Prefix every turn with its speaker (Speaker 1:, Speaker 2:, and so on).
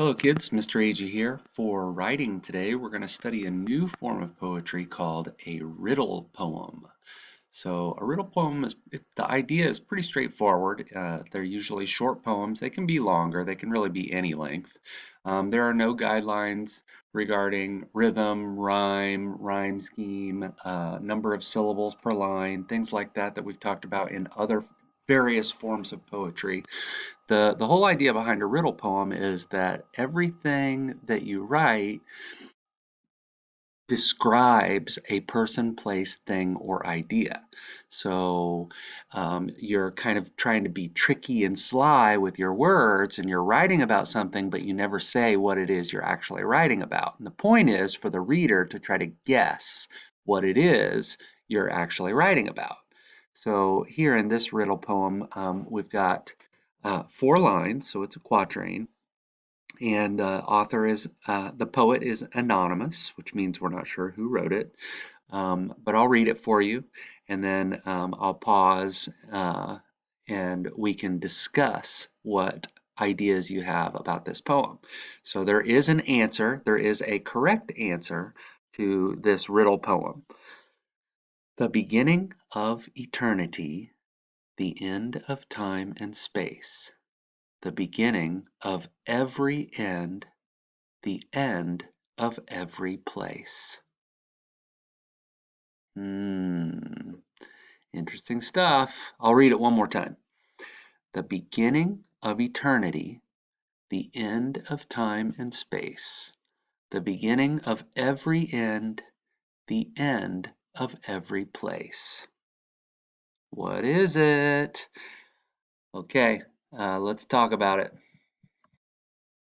Speaker 1: Hello kids, Mr. Agee here. For writing today, we're going to study a new form of poetry called a riddle poem. So a riddle poem the idea is pretty straightforward. They're usually short poems. They can be longer. They can really be any length. There are no guidelines regarding rhythm, rhyme scheme, number of syllables per line, things like that we've talked about in other various forms of poetry. The whole idea behind a riddle poem is that everything that you write describes a person, place, thing, or idea. So you're kind of trying to be tricky and sly with your words, and you're writing about something, but you never say what it is you're actually writing about. And the point is for the reader to try to guess what it is you're actually writing about. So here in this riddle poem, we've got 4 lines, so it's a quatrain. And the poet is anonymous, which means we're not sure who wrote it. But I'll read it for you, and then I'll pause and we can discuss what ideas you have about this poem. So there is an answer, there is a correct answer to this riddle poem. The beginning of eternity, the end of time and space, the beginning of every end, the end of every place. Interesting stuff. I'll read it one more time. The beginning of eternity, the end of time and space, the beginning of every end, the end of every place. What is it? Okay, let's talk about it.